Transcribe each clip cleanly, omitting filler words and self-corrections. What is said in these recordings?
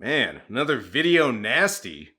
Man, another video nasty.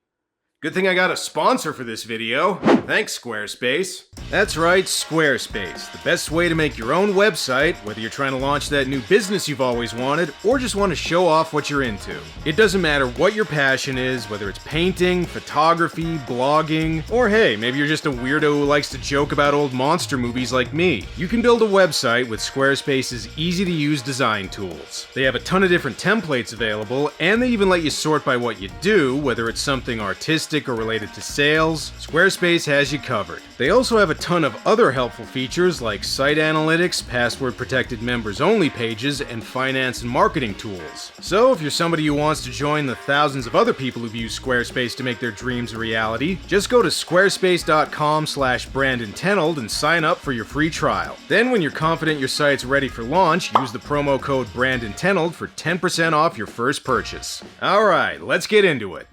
Good thing I got a sponsor for this video. Thanks, Squarespace. That's right, Squarespace. The best way to make your own website, whether you're trying to launch that new business you've always wanted, or just want to show off what you're into. It doesn't matter what your passion is, whether it's painting, photography, blogging, or hey, maybe you're just a weirdo who likes to joke about old monster movies like me. You can build a website with Squarespace's easy-to-use design tools. They have a ton of different templates available, and they even let you sort by what you do, whether it's something artistic or related to sales. Squarespace has you covered. They also have a ton of other helpful features like site analytics, password-protected members-only pages, and finance and marketing tools. So if you're somebody who wants to join the thousands of other people who've used Squarespace to make their dreams a reality, just go to squarespace.com/BrandonTenold and sign up for your free trial. Then when you're confident your site's ready for launch, use the promo code BrandonTenold for 10% off your first purchase. Alright, let's get into it.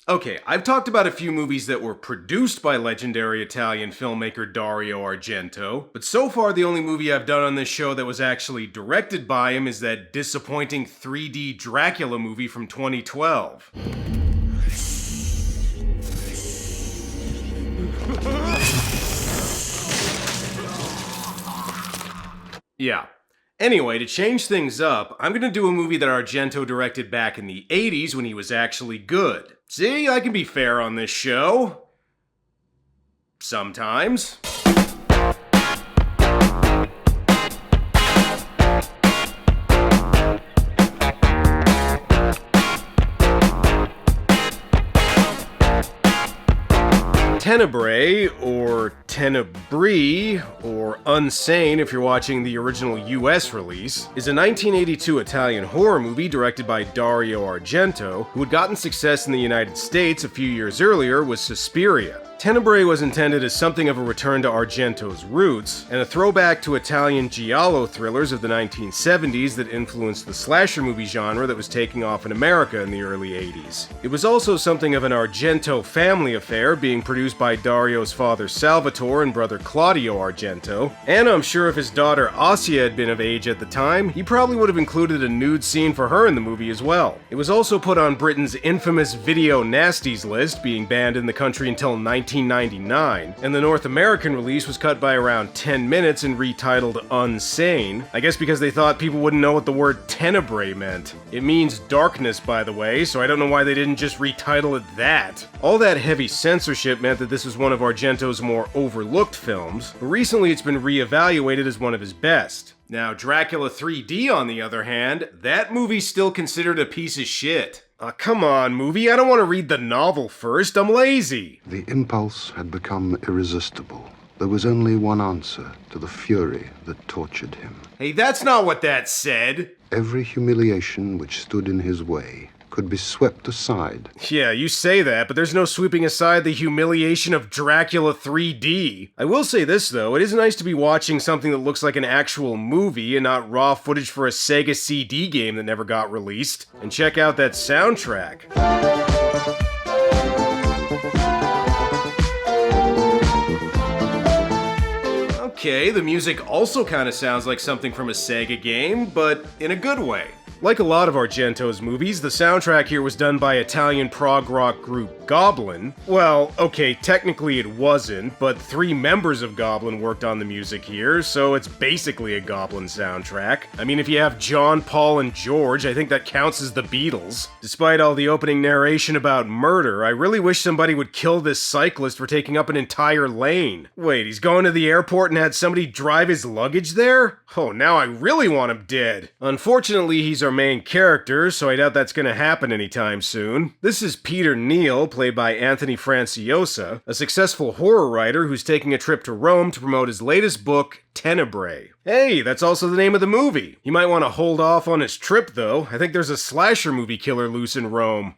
Okay, I've talked about a few movies that were produced by legendary Italian filmmaker Dario Argento, but so far the only movie I've done on this show that was actually directed by him is that disappointing 3D Dracula movie from 2012. Yeah. Anyway, to change things up, I'm gonna do a movie that Argento directed back in the 80s when he was actually good. See, I can be fair on this show. Sometimes. Tenebrae, or Tenebrae, or Unsane if you're watching the original US release, is a 1982 Italian horror movie directed by Dario Argento, who had gotten success in the United States a few years earlier with Suspiria. Tenebrae was intended as something of a return to Argento's roots, and a throwback to Italian Giallo thrillers of the 1970s that influenced the slasher movie genre that was taking off in America in the early 80s. It was also something of an Argento family affair, being produced by Dario's father Salvatore and brother Claudio Argento, and I'm sure if his daughter Asia had been of age at the time, he probably would have included a nude scene for her in the movie as well. It was also put on Britain's infamous video nasties list, being banned in the country until 1999, and the North American release was cut by around 10 minutes and retitled Unsane, I guess because they thought people wouldn't know what the word Tenebrae meant. It means darkness, by the way, so I don't know why they didn't just retitle it that. All that heavy censorship meant that this was one of Argento's more overlooked films, but recently it's been re-evaluated as one of his best. Now, Dracula 3D, on the other hand, that movie's still considered a piece of shit. Come on, movie, I don't want to read the novel first, I'm lazy. The impulse had become irresistible. There was only one answer to the fury that tortured him. Hey, that's not what that said. Every humiliation which stood in his way could be swept aside. Yeah, you say that, but there's no sweeping aside the humiliation of Dracula 3D. I will say this, though, it is nice to be watching something that looks like an actual movie and not raw footage for a Sega CD game that never got released. And check out that soundtrack. Okay, the music also kind of sounds like something from a Sega game, but in a good way. Like a lot of Argento's movies, the soundtrack here was done by Italian prog rock group Goblin. Well, okay, technically it wasn't, but 3 members of Goblin worked on the music here, so it's basically a Goblin soundtrack. I mean, if you have John, Paul, and George, I think that counts as the Beatles. Despite all the opening narration about murder, I really wish somebody would kill this cyclist for taking up an entire lane. Wait, he's going to the airport and had somebody drive his luggage there? Oh, now I really want him dead. Unfortunately, he's our main character, so I doubt that's gonna happen anytime soon. This is Peter Neal, played by Anthony Franciosa, a successful horror writer who's taking a trip to Rome to promote his latest book, Tenebrae. Hey, that's also the name of the movie. He might want to hold off on his trip, though. I think there's a slasher movie killer loose in Rome.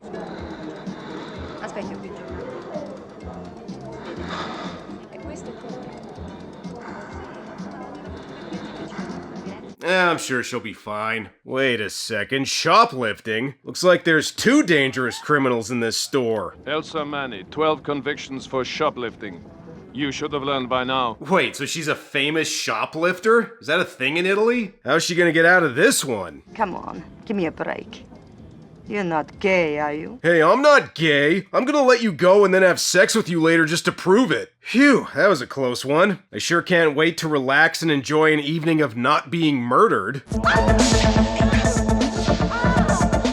I'm sure she'll be fine. Wait a second, shoplifting? Looks like there's 2 dangerous criminals in this store. Elsa Manny, 12 convictions for shoplifting. You should have learned by now. Wait, so she's a famous shoplifter? Is that a thing in Italy? How's she gonna get out of this one? Come on, give me a break. You're not gay, are you? Hey, I'm not gay. I'm gonna let you go and then have sex with you later just to prove it. Phew, that was a close one. I sure can't wait to relax and enjoy an evening of not being murdered.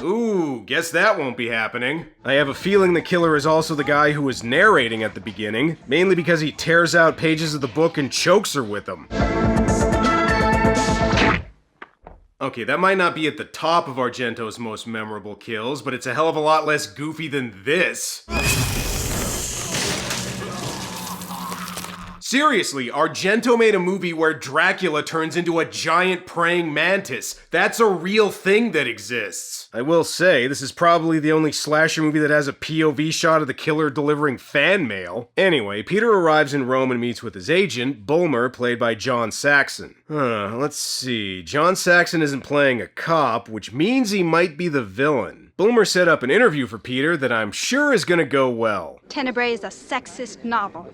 Ooh, guess that won't be happening. I have a feeling the killer is also the guy who was narrating at the beginning, mainly because he tears out pages of the book and chokes her with them. Okay, that might not be at the top of Argento's most memorable kills, but it's a hell of a lot less goofy than this. Seriously, Argento made a movie where Dracula turns into a giant praying mantis. That's a real thing that exists. I will say, this is probably the only slasher movie that has a POV shot of the killer delivering fan mail. Anyway, Peter arrives in Rome and meets with his agent, Bulmer, played by John Saxon. Let's see. John Saxon isn't playing a cop, which means he might be the villain. Bulmer set up an interview for Peter that I'm sure is gonna go well. Tenebrae is a sexist novel.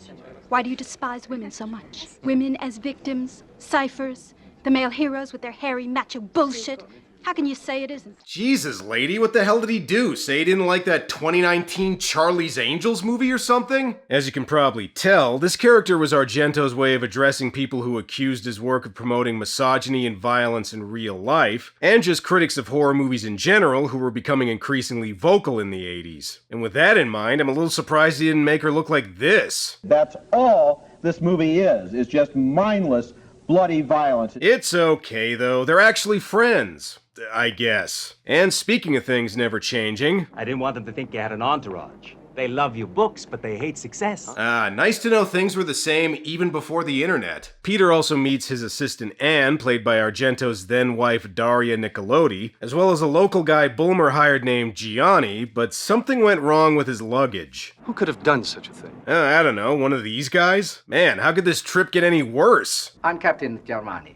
Why do you despise women so much? Women as victims, ciphers, the male heroes with their hairy macho bullshit. How can you say it isn't? Jesus, lady, what the hell did he do? Say he didn't like that 2019 Charlie's Angels movie or something? As you can probably tell, this character was Argento's way of addressing people who accused his work of promoting misogyny and violence in real life, and just critics of horror movies in general who were becoming increasingly vocal in the 80s. And with that in mind, I'm a little surprised he didn't make her look like this. That's all this movie is just mindless, bloody violence. It's okay, though. They're actually friends. I guess. And speaking of things never changing... I didn't want them to think you had an entourage. They love your books, but they hate success. Nice to know things were the same even before the internet. Peter also meets his assistant Anne, played by Argento's then-wife Daria Nicolodi, as well as a local guy Bulmer hired named Gianni, but something went wrong with his luggage. Who could have done such a thing? I don't know, one of these guys? Man, how could this trip get any worse? I'm Captain Germani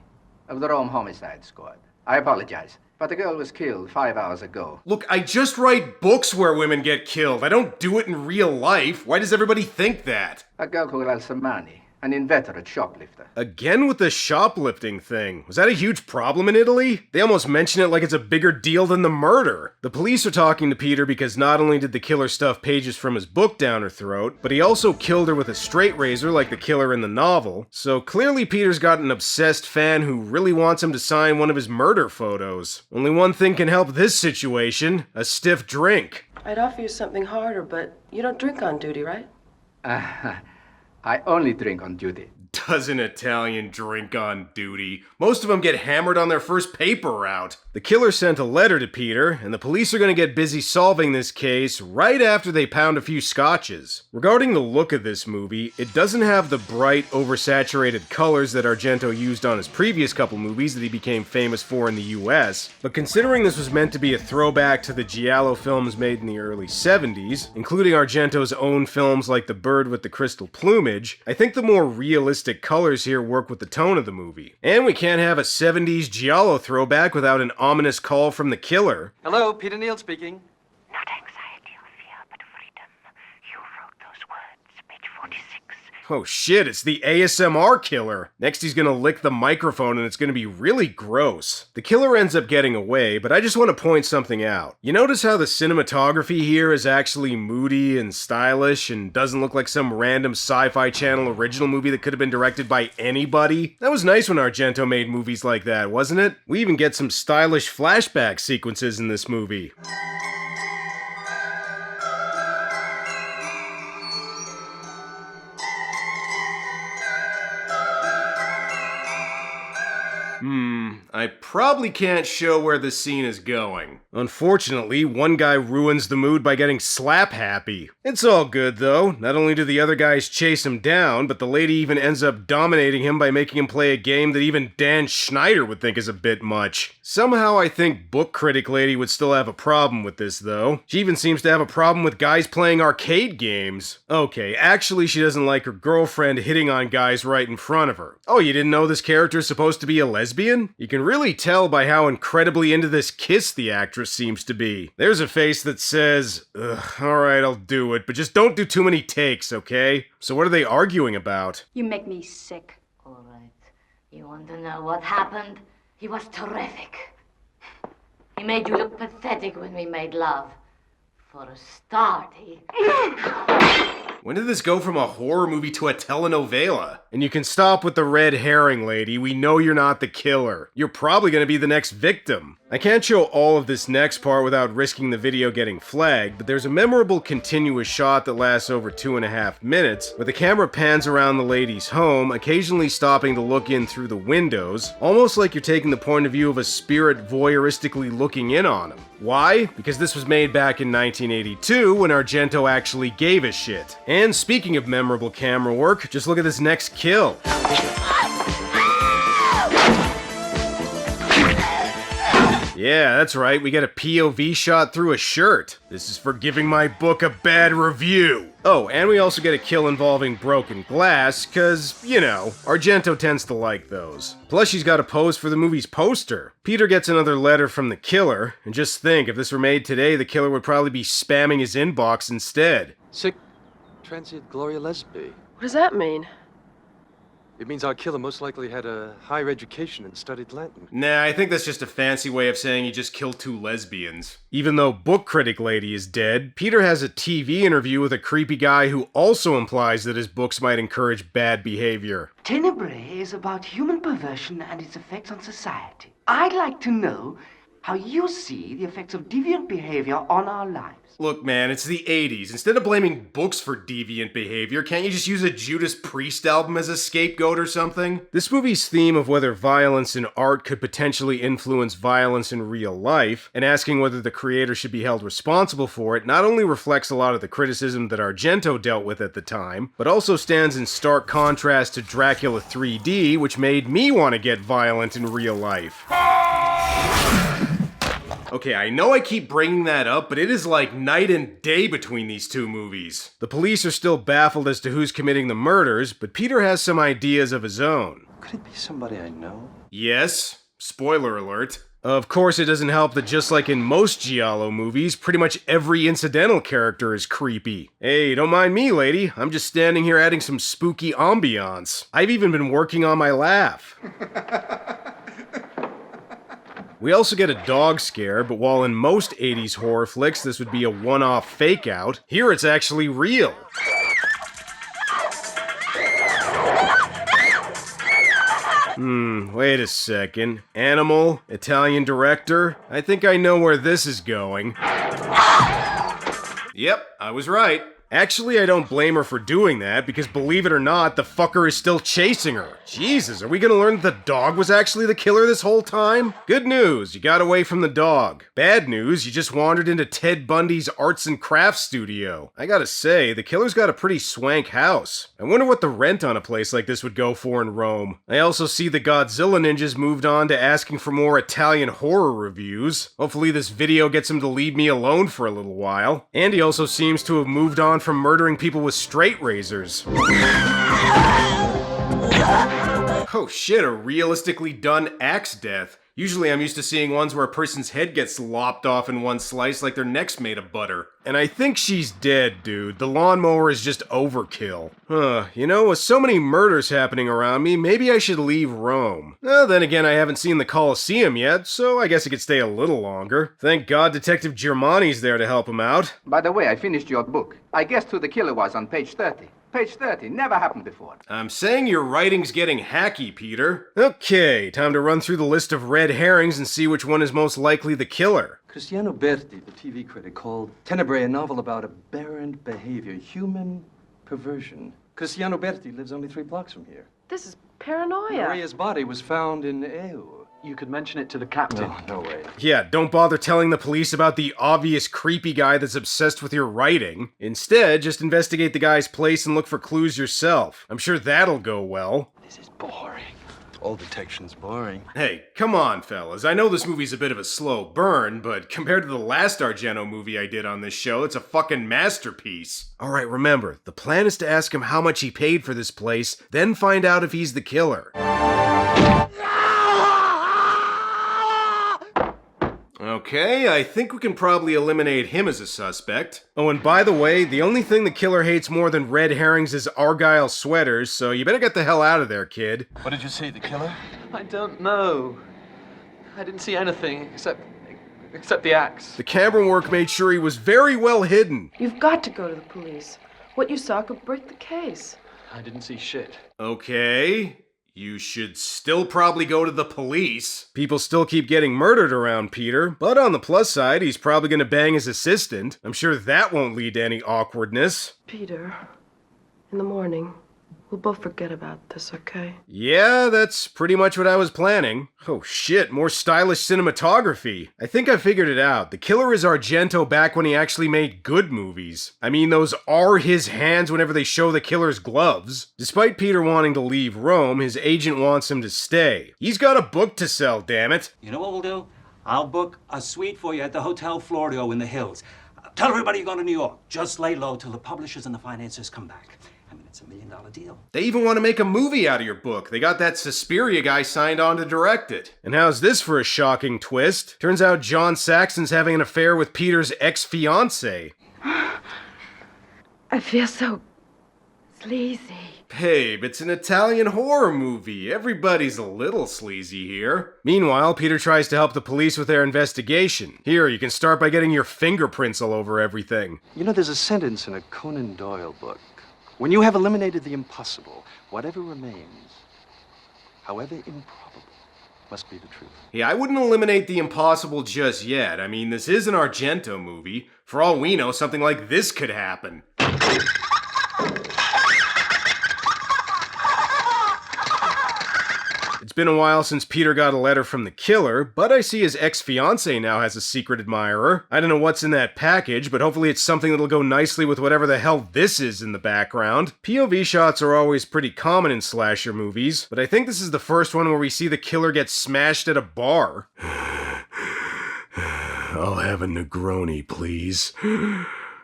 of the Rome Homicide Squad. I apologize, but the girl was killed 5 hours ago. Look, I just write books where women get killed. I don't do it in real life. Why does everybody think that? A girl called Alsamani, an inveterate shoplifter. Again with the shoplifting thing. Was that a huge problem in Italy? They almost mention it like it's a bigger deal than the murder. The police are talking to Peter because not only did the killer stuff pages from his book down her throat, but he also killed her with a straight razor like the killer in the novel. So clearly Peter's got an obsessed fan who really wants him to sign one of his murder photos. Only one thing can help this situation: a stiff drink. I'd offer you something harder, but you don't drink on duty, right? I only drink on duty. Does an Italian drink on duty? Most of them get hammered on their first paper route. The killer sent a letter to Peter, and the police are going to get busy solving this case right after they pound a few scotches. Regarding the look of this movie, it doesn't have the bright, oversaturated colors that Argento used on his previous couple movies that he became famous for in the US, but considering this was meant to be a throwback to the Giallo films made in the early 70s, including Argento's own films like The Bird with the Crystal Plumage, I think the more realistic colors here work with the tone of the movie. And we can't have a 70s Giallo throwback without an ominous call from the killer. Hello, Peter Neal speaking. Not anxiety or fear, but freedom. You wrote those words, page 46. Oh shit, it's the ASMR killer. Next he's gonna lick the microphone and it's gonna be really gross. The killer ends up getting away, but I just want to point something out. You notice how the cinematography here is actually moody and stylish and doesn't look like some random Sci-Fi Channel original movie that could have been directed by anybody? That was nice when Argento made movies like that, wasn't it? We even get some stylish flashback sequences in this movie. I probably can't show where this scene is going. Unfortunately, one guy ruins the mood by getting slap happy. It's all good though. Not only do the other guys chase him down, but the lady even ends up dominating him by making him play a game that even Dan Schneider would think is a bit much. Somehow I think book critic lady would still have a problem with this though. She even seems to have a problem with guys playing arcade games. Okay, actually she doesn't like her girlfriend hitting on guys right in front of her. Oh, you didn't know this character is supposed to be a lesbian? You can really tell by how incredibly into this kiss the actress seems to be. There's a face that says, alright, I'll do it, but just don't do too many takes, okay? So what are they arguing about? You make me sick. All right. You want to know what happened? He was terrific. He made you look pathetic when we made love. For a start, he... When did this go from a horror movie to a telenovela? And you can stop with the red herring, lady. We know you're not the killer. You're probably gonna be the next victim. I can't show all of this next part without risking the video getting flagged, but there's a memorable continuous shot that lasts over 2.5 minutes, where the camera pans around the lady's home, occasionally stopping to look in through the windows, almost like you're taking the point of view of a spirit voyeuristically looking in on him. Why? Because this was made back in 1982, when Argento actually gave a shit. And speaking of memorable camera work, just look at this next kill. Yeah, that's right, we get a POV shot through a shirt. This is for giving my book a bad review. Oh, and we also get a kill involving broken glass, cause, you know, Argento tends to like those. Plus she's got a pose for the movie's poster. Peter gets another letter from the killer, and just think, if this were made today, the killer would probably be spamming his inbox instead. Sic transient Gloria Lesby. What does that mean? It means our killer most likely had a higher education and studied Latin. Nah, I think that's just a fancy way of saying he just killed 2 lesbians. Even though book critic lady is dead, Peter has a TV interview with a creepy guy who also implies that his books might encourage bad behavior. Tenebrae is about human perversion and its effects on society. I'd like to know how you see the effects of deviant behavior on our lives. Look, man, it's the 80s. Instead of blaming books for deviant behavior, can't you just use a Judas Priest album as a scapegoat or something? This movie's theme of whether violence in art could potentially influence violence in real life, and asking whether the creator should be held responsible for it, not only reflects a lot of the criticism that Argento dealt with at the time, but also stands in stark contrast to Dracula 3D, which made me want to get violent in real life. Okay, I know I keep bringing that up, but it is like night and day between these 2 movies. The police are still baffled as to who's committing the murders, but Peter has some ideas of his own. Could it be somebody I know? Yes. Spoiler alert. Of course, it doesn't help that just like in most Giallo movies, pretty much every incidental character is creepy. Hey, don't mind me, lady. I'm just standing here adding some spooky ambiance. I've even been working on my laugh. We also get a dog scare, but while in most 80s horror flicks this would be a one-off fake-out, here it's actually real. Wait a second. Animal? Italian director? I think I know where this is going. Yep, I was right. Actually, I don't blame her for doing that, because believe it or not, the fucker is still chasing her. Jesus, are we gonna learn that the dog was actually the killer this whole time? Good news, you got away from the dog. Bad news, you just wandered into Ted Bundy's arts and crafts studio. I gotta say, the killer's got a pretty swank house. I wonder what the rent on a place like this would go for in Rome. I also see the Godzilla ninjas moved on to asking for more Italian horror reviews. Hopefully this video gets him to leave me alone for a little while. And he also seems to have moved on from murdering people with straight razors. Oh shit, a realistically done axe death. Usually I'm used to seeing ones where a person's head gets lopped off in one slice like their neck's made of butter. And I think she's dead, dude. The lawnmower is just overkill. You know, with so many murders happening around me, maybe I should leave Rome. Then again, I haven't seen the Colosseum yet, so I guess I could stay a little longer. Thank God Detective Germani's there to help him out. By the way, I finished your book. I guessed who the killer was on page 30. Page 30, never happened before. I'm saying your writing's getting hacky, Peter. Okay, time to run through the list of red herrings and see which one is most likely the killer. Cristiano Berti, the TV critic, called Tenebrae a novel about aberrant behavior, human perversion. Cristiano Berti lives only 3 blocks from here. This is paranoia. Maria's body was found in Eu. You could mention it to the captain. No way. Yeah, don't bother telling the police about the obvious creepy guy that's obsessed with your writing. Instead, just investigate the guy's place and look for clues yourself. I'm sure that'll go well. This is boring. All detection's boring. Hey, come on, fellas. I know this movie's a bit of a slow burn, but compared to the last Argento movie I did on this show, it's a fucking masterpiece. Alright, remember, the plan is to ask him how much he paid for this place, then find out if he's the killer. Okay, I think we can probably eliminate him as a suspect. Oh, and by the way, the only thing the killer hates more than red herrings is Argyle sweaters, so you better get the hell out of there, kid. What did you see, the killer? I don't know. I didn't see anything except Except the axe. The camera work made sure he was very well hidden. You've got to go to the police. What you saw could break the case. I didn't see shit. Okay. You should still probably go to the police. People still keep getting murdered around Peter, but on the plus side, he's probably gonna bang his assistant. I'm sure that won't lead to any awkwardness. Peter, in the morning, we'll both forget about this, okay? Yeah, that's pretty much what I was planning. Oh shit, more stylish cinematography. I think I figured it out. The killer is Argento back when he actually made good movies. I mean, those are his hands whenever they show the killer's gloves. Despite Peter wanting to leave Rome, his agent wants him to stay. He's got a book to sell, damn it. You know what we'll do? I'll book a suite for you at the Hotel Florio in the hills. Tell everybody you're going to New York. Just lay low till the publishers and the financiers come back. I mean, it's $1 million deal. They even want to make a movie out of your book. They got that Suspiria guy signed on to direct it. And how's this for a shocking twist? Turns out John Saxon's having an affair with Peter's ex-fiancée. I feel so sleazy. Babe, it's an Italian horror movie. Everybody's a little sleazy here. Meanwhile, Peter tries to help the police with their investigation. Here, you can start by getting your fingerprints all over everything. You know, there's a sentence in a Conan Doyle book. When you have eliminated the impossible, whatever remains, however improbable, must be the truth. Yeah, I wouldn't eliminate the impossible just yet. I mean, this is an Argento movie. For all we know, something like this could happen. It's been a while since Peter got a letter from the killer, but I see his ex-fiancée now has a secret admirer. I don't know what's in that package, but hopefully it's something that'll go nicely with whatever the hell this is in the background. POV shots are always pretty common in slasher movies, but I think this is the first one where we see the killer get smashed at a bar. I'll have a Negroni, please.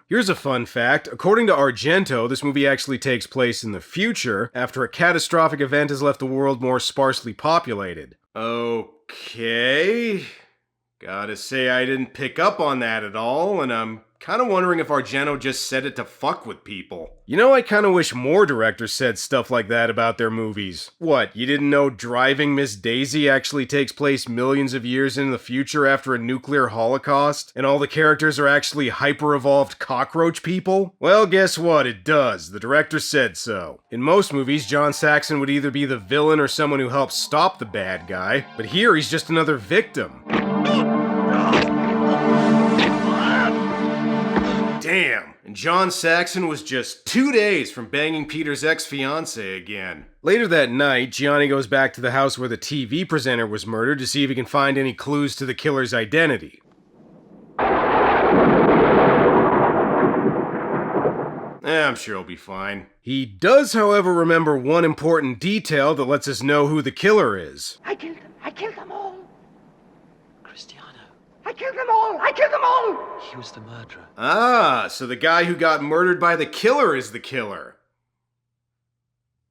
Here's a fun fact. According to Argento, this movie actually takes place in the future, after a catastrophic event has left the world more sparsely populated. Okay. Gotta say I didn't pick up on that at all, and I'm kinda wondering if Argento just said it to fuck with people. You know, I kinda wish more directors said stuff like that about their movies. What, you didn't know Driving Miss Daisy actually takes place millions of years in the future after a nuclear holocaust, and all the characters are actually hyper-evolved cockroach people? Well, guess what? It does. The director said so. In most movies, John Saxon would either be the villain or someone who helps stop the bad guy, but here he's just another victim. Damn, and John Saxon was just 2 days from banging Peter's ex-fiancée again. Later that night, Gianni goes back to the house where the TV presenter was murdered to see if he can find any clues to the killer's identity. I'm sure he'll be fine. He does, however, remember one important detail that lets us know who the killer is. I killed them. I killed them all. Cristiano. I killed them all. I killed them all. He was the murderer. Ah, so the guy who got murdered by the killer is the killer.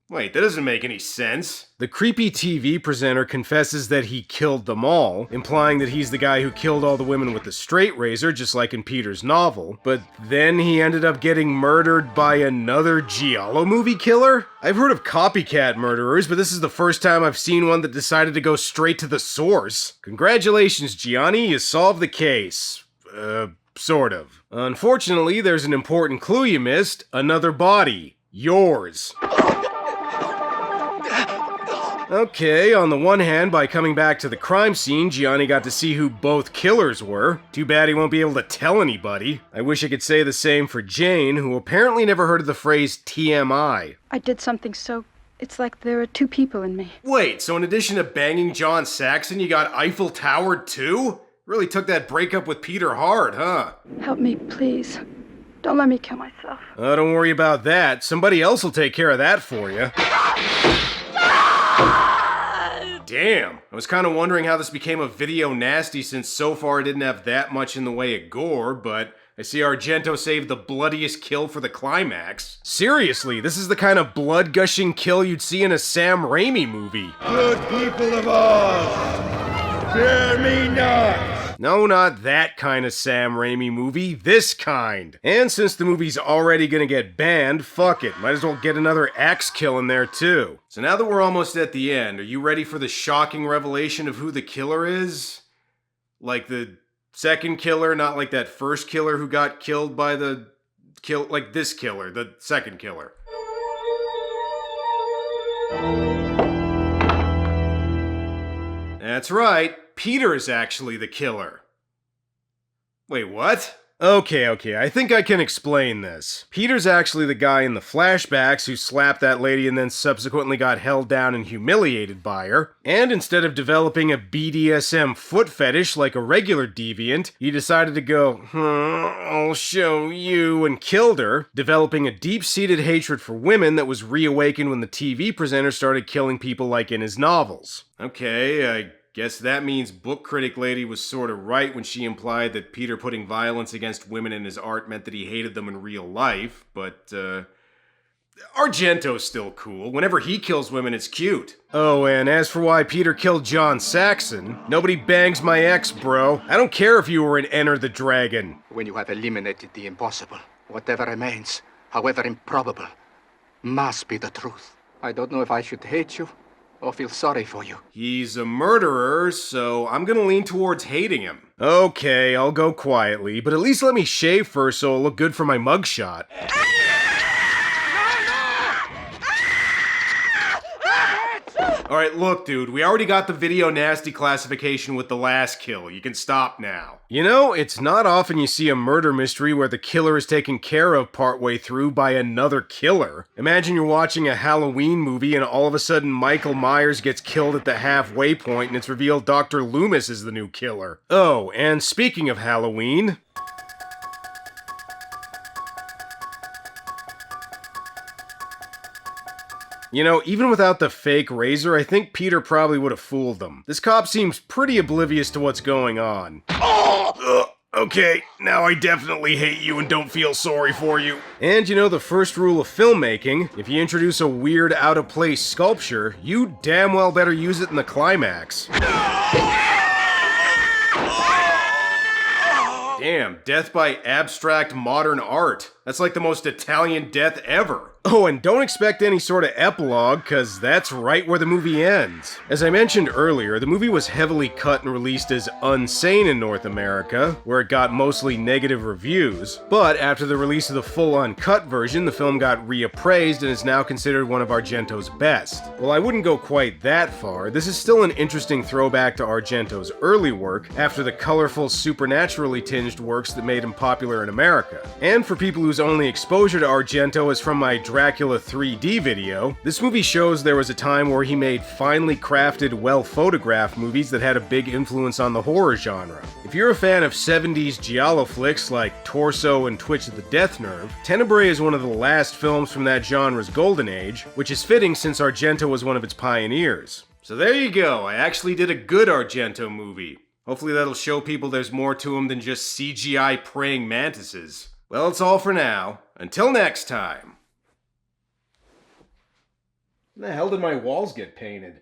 Wait, that doesn't make any sense. The creepy TV presenter confesses that he killed them all, implying that he's the guy who killed all the women with the straight razor, just like in Peter's novel. But then he ended up getting murdered by another Giallo movie killer? I've heard of copycat murderers, but this is the first time I've seen one that decided to go straight to the source. Congratulations, Gianni, you solved the case. Sort of. Unfortunately, there's an important clue you missed. Another body. Yours. Okay, on the one hand, by coming back to the crime scene, Gianni got to see who both killers were. Too bad he won't be able to tell anybody. I wish I could say the same for Jane, who apparently never heard of the phrase TMI. I did something so... it's like there are two people in me. Wait, so in addition to banging John Saxon, you got Eiffel Towered too? Really took that breakup with Peter hard, huh? Help me, please. Don't let me kill myself. Don't worry about that. Somebody else will take care of that for you. Damn, I was kind of wondering how this became a video nasty since so far it didn't have that much in the way of gore, but I see Argento saved the bloodiest kill for the climax. Seriously, this is the kind of blood-gushing kill you'd see in a Sam Raimi movie. Good people of Oz, fear me not! No, not that kind of Sam Raimi movie, this kind. And since the movie's already gonna get banned, fuck it, might as well get another axe kill in there too. So now that we're almost at the end, are you ready for the shocking revelation of who the killer is? Like the second killer, not like that first killer who got killed by like this killer, the second killer. That's right, Peter is actually the killer. Wait, what? Okay, I think I can explain this. Peter's actually the guy in the flashbacks who slapped that lady and then subsequently got held down and humiliated by her. And instead of developing a BDSM foot fetish like a regular deviant, he decided to go, I'll show you, and killed her, developing a deep-seated hatred for women that was reawakened when the TV presenter started killing people like in his novels. Okay, I guess that means book critic lady was sort of right when she implied that Peter putting violence against women in his art meant that he hated them in real life, but, Argento's still cool. Whenever he kills women, it's cute. Oh, and as for why Peter killed John Saxon, nobody bangs my ex, bro. I don't care if you were in Enter the Dragon. When you have eliminated the impossible, whatever remains, however improbable, must be the truth. I don't know if I should hate you or feel sorry for you. He's a murderer, so I'm gonna lean towards hating him. Okay, I'll go quietly, but at least let me shave first so it'll look good for my mugshot. Alright, look, dude, we already got the video nasty classification with the last kill. You can stop now. You know, it's not often you see a murder mystery where the killer is taken care of partway through by another killer. Imagine you're watching a Halloween movie and all of a sudden Michael Myers gets killed at the halfway point and it's revealed Dr. Loomis is the new killer. Oh, and speaking of Halloween... You know, even without the fake razor, I think Peter probably would have fooled them. This cop seems pretty oblivious to what's going on. Okay, now I definitely hate you and don't feel sorry for you. And you know the first rule of filmmaking, if you introduce a weird, out-of-place sculpture, you damn well better use it in the climax. Damn, death by abstract modern art. That's like the most Italian death ever. Oh, and don't expect any sort of epilogue, cause that's right where the movie ends. As I mentioned earlier, the movie was heavily cut and released as Unsane in North America, where it got mostly negative reviews. But after the release of the full uncut version, the film got reappraised and is now considered one of Argento's best. Well, I wouldn't go quite that far. This is still an interesting throwback to Argento's early work, after the colorful, supernaturally tinged works that made him popular in America. And for people whose only exposure to Argento is from my Dracula 3D video, this movie shows there was a time where he made finely crafted, well-photographed movies that had a big influence on the horror genre. If you're a fan of 70s Giallo flicks like Torso and Twitch of the Death Nerve, Tenebrae is one of the last films from that genre's golden age, which is fitting since Argento was one of its pioneers. So there you go, I actually did a good Argento movie. Hopefully that'll show people there's more to him than just CGI praying mantises. Well, it's all for now. Until next time. When the hell did my walls get painted?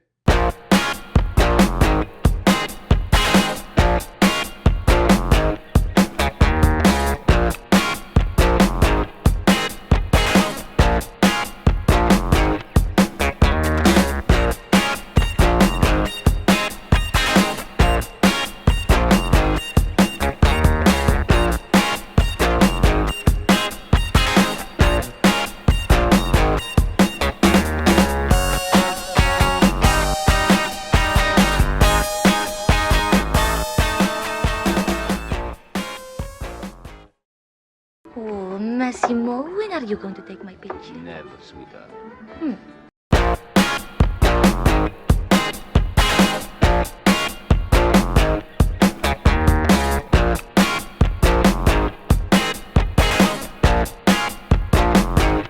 Oh, Massimo, when are you going to take my picture? Never, sweetheart.